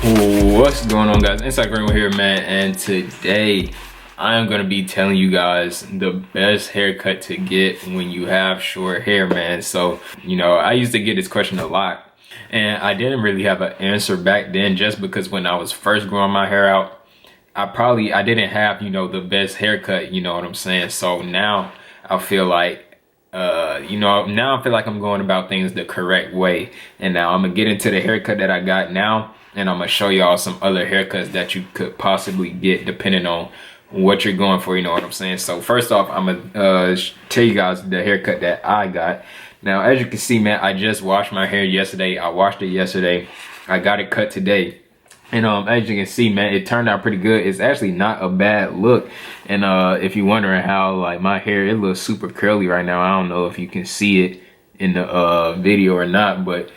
What's going on, guys? Instagram here, man, and today I am gonna be telling you guys the best haircut to get when you have short hair, man. So, I used to get this question a lot, and I didn't really have an answer back then, just because when I was first growing my hair out, I didn't have, the best haircut, you know what I'm saying? So now I feel like now I feel like I'm going about things the correct way. And now I'm gonna get into the haircut that I got now, and I'm gonna show y'all some other haircuts that you could possibly get depending on what you're going for, you know what I'm saying? So first off, I'm gonna tell you guys the haircut that I got. Now, as you can see, man, I just washed my hair yesterday. I washed it yesterday. I got it cut today. And as you can see, man, it turned out pretty good. It's actually not a bad look. And if you're wondering how, like, my hair, it looks super curly right now. I don't know if you can see it in the video or not, but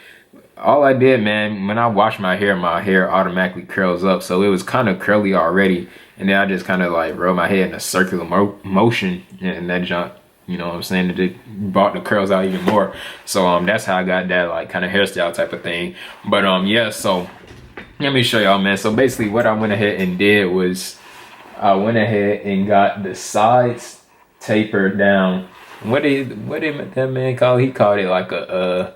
all I did, man, when I wash my hair automatically curls up. So it was kind of curly already. And then I just kind of like rub my hair in a circular motion, and that junk, you know what I'm saying, it brought the curls out even more. So that's how I got that like kind of hairstyle type of thing. But yeah, so let me show y'all, man. So basically what I went ahead and did was I went ahead and got the sides tapered down. What did that man call it? He called it like a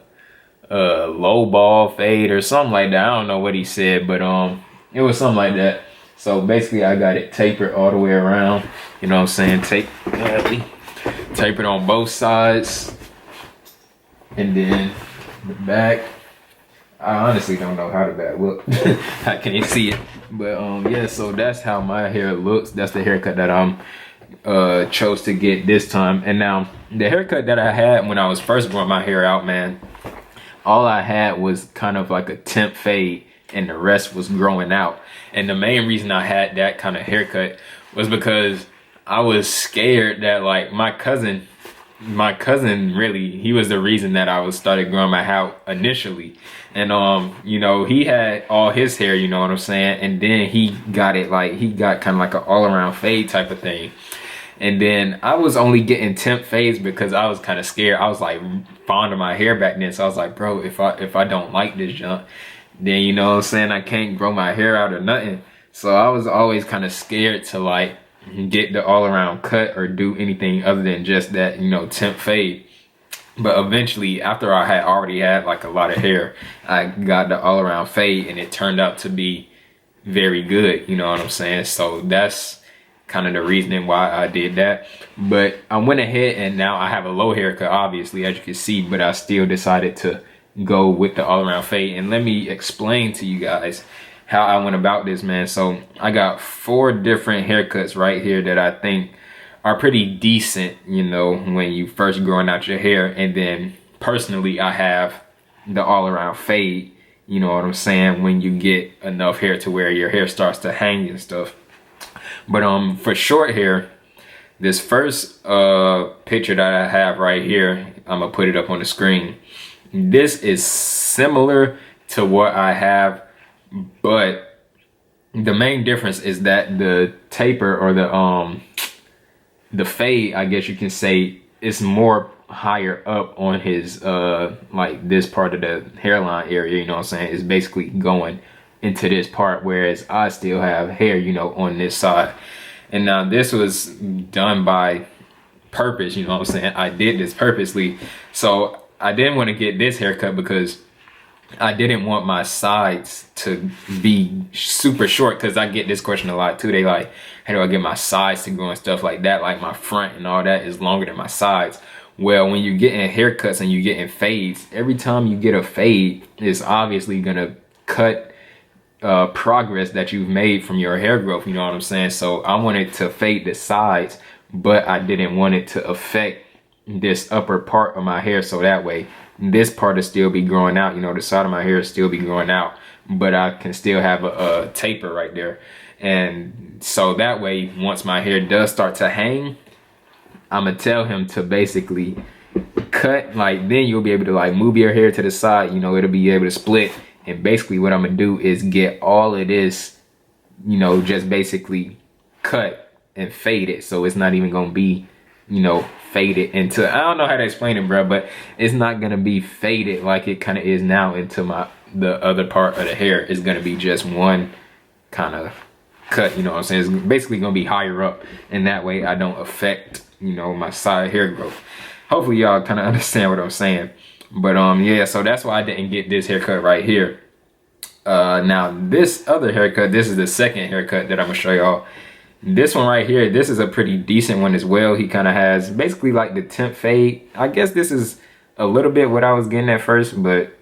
low ball fade or something like that. I don't know what he said, but it was something like that. So basically I got it tapered all the way around, you know what I'm saying? Tapered on both sides, and then the back. I honestly don't know how the back look. How can you see it? But yeah, so that's how my hair looks. That's the haircut that I'm chose to get this time. And now the haircut that I had when I was first growing my hair out, man, all I had was kind of like a temp fade, and the rest was growing out. And the main reason I had that kind of haircut was because I was scared that like my cousin really, he was the reason that I was started growing my hair out initially. And he had all his hair, you know what I'm saying, and then he got kind of like an all-around fade type of thing. And then I was only getting temp fades because I was kind of scared. I was like fond of my hair back then, so I was like, bro, if I don't like this junk, then you know what I'm saying, I can't grow my hair out or nothing. So I was always kind of scared to like get the all-around cut or do anything other than just that, temp fade. But eventually, after I had already had like a lot of hair, I got the all-around fade, and it turned out to be very good, you know what I'm saying? So that's kind of the reasoning why I did that. But I went ahead and now I have a low haircut, obviously, as you can see, but I still decided to go with the all-around fade. And let me explain to you guys how I went about this, man. So I got 4 different haircuts right here that I think are pretty decent, when you first growing out your hair. And then personally, I have the all-around fade, you know what I'm saying, when you get enough hair to where your hair starts to hang and stuff. But for short hair, this first picture that I have right here, I'm gonna put it up on the screen. This is similar to what I have, but the main difference is that the taper, or the fade, I guess you can say, is more higher up on his like this part of the hairline area, you know what I'm saying? It's basically going into this part, whereas I still have hair, on this side. And now this was done by purpose, you know what I'm saying? I did this purposely. So I didn't want to get this haircut because I didn't want my sides to be super short, because I get this question a lot too. They like, how do I get my sides to grow and stuff like that? Like my front and all that is longer than my sides. Well, when you're getting haircuts and you're getting fades, every time you get a fade, it's obviously gonna cut progress that you've made from your hair growth, you know what I'm saying? So I wanted to fade the sides, but I didn't want it to affect this upper part of my hair, so that way this part will still be growing out, the side of my hair will still be growing out, but I can still have a taper right there. And so that way, once my hair does start to hang, I'm gonna tell him to basically cut, like, then you'll be able to like move your hair to the side, it'll be able to split. And basically what I'm gonna do is get all of this, just basically cut and fade it, so it's not even gonna be you know, faded into, I don't know how to explain it, bro, but it's not gonna be faded like it kind of is now into the other part of the hair. Is gonna be just one kind of cut, you know what I'm saying? It's basically gonna be higher up, and that way I don't affect, you know, my side hair growth. Hopefully y'all kind of understand what I'm saying. But yeah, so that's why I didn't get this haircut right here. Now this other haircut, this is the second haircut that I'm gonna show y'all. This one right here, this is a pretty decent one as well. He kind of has basically like the temp fade. I guess this is a little bit what I was getting at first, but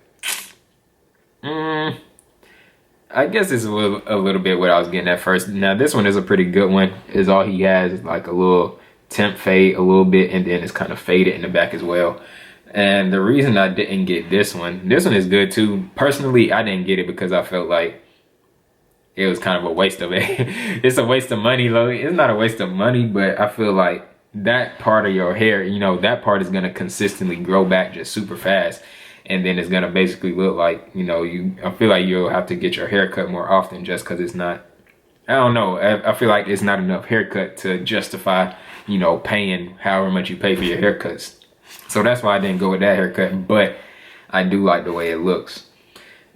I guess it's a little bit what I was getting at first. Now this one is a pretty good one. Is all he has is like a little temp fade a little bit, and then it's kind of faded in the back as well. And the reason I didn't get this one is good too. Personally, I didn't get it because I felt like it was kind of a waste of it. It's a waste of money, though. It's not a waste of money, but I feel like that part of your hair, you know, that part is gonna consistently grow back just super fast. And then it's gonna basically look like, you know, I feel like you'll have to get your hair cut more often just because it's not, I don't know. I feel like it's not enough haircut to justify, you know, paying however much you pay for your haircuts. So that's why I didn't go with that haircut, but I do like the way it looks.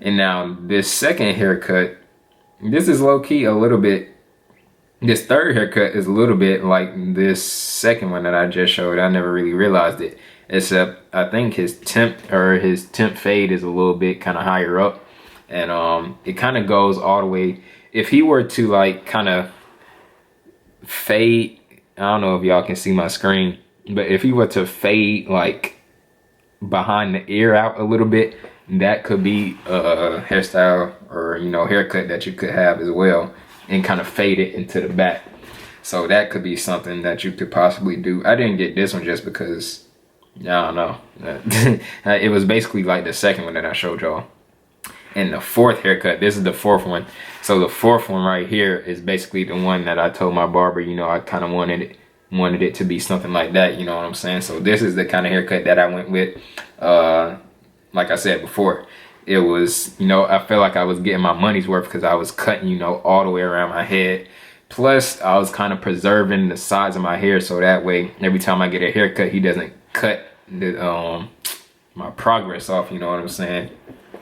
And now this second haircut, this is low-key a little bit, this third haircut is a little bit like this second one that I just showed. I never really realized it, except I think his temp fade is a little bit kind of higher up. And it kind of goes all the way. If he were to like kind of fade, I don't know if y'all can see my screen, but if he were to fade like behind the ear out a little bit, that could be a hairstyle or, you know, haircut that you could have as well, and kind of fade it into the back. So that could be something that you could possibly do. I didn't get this one just because, I don't know. It was basically like the second one that I showed y'all. And the fourth haircut, this is the fourth one. So the fourth one right here is basically the one that I told my barber, you know, I kind of wanted it to be something like that, you know what I'm saying? So this is the kind of haircut that I went with. Like I said before, it was, you know, I felt like I was getting my money's worth because I was cutting, you know, all the way around my head. Plus, I was kind of preserving the sides of my hair, so that way, every time I get a haircut, he doesn't cut the my progress off, you know what I'm saying?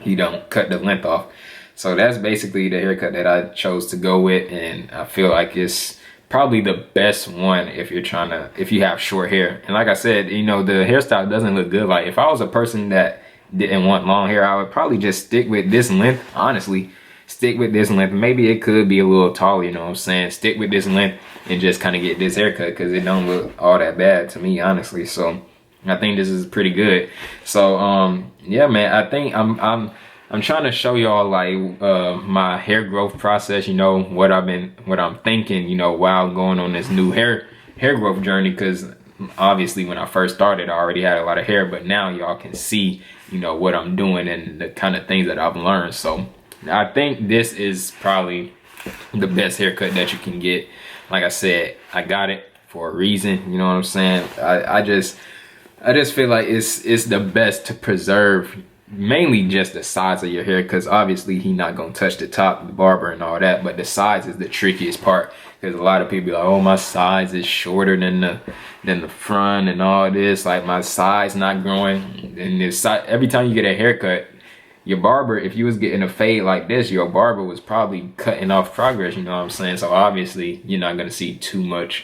He don't cut the length off. So that's basically the haircut that I chose to go with, and I feel like it's probably the best one if you have short hair. And like I said, you know, the hairstyle doesn't look good. Like if I was a person that didn't want long hair, I would probably just stick with this length. Honestly, stick with this length. Maybe it could be a little taller, you know what I'm saying? Stick with this length and just kind of get this haircut because it don't look all that bad to me, honestly. So I think this is pretty good. So yeah, man, I think I'm trying to show y'all like my hair growth process, you know, what I'm thinking, you know, while going on this new hair growth journey. Because obviously when I first started, I already had a lot of hair, but now y'all can see, you know, what I'm doing and the kind of things that I've learned. So I think this is probably the best haircut that you can get. Like I said, I got it for a reason, you know what I'm saying? I just feel like it's the best to preserve mainly just the sides of your hair, because obviously he's not gonna touch the top, the barber and all that, but the sides is the trickiest part, because a lot of people are like, oh, my sides is shorter than the front and all this, like my sides not growing. And this side, every time you get a haircut, your barber, if you was getting a fade like this, your barber was probably cutting off progress, you know what I'm saying? So obviously you're not gonna see too much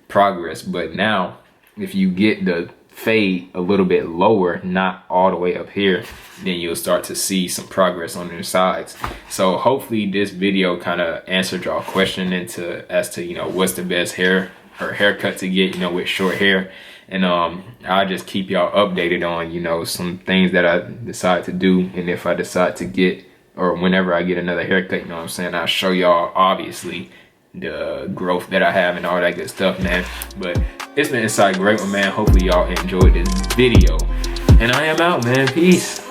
progress. But now if you get the fade a little bit lower, not all the way up here, then you'll start to see some progress on the sides. So hopefully this video kind of answered y'all question as to, you know, what's the best hair or haircut to get, you know, with short hair. And I'll just keep y'all updated on, you know, some things that I decide to do, and if I decide to get, or whenever I get another haircut, you know what I'm saying, I'll show y'all obviously the growth that I have and all that good stuff, man. But it's been Inside Great One, man. Hopefully y'all enjoyed this video, and I am out, man. Peace.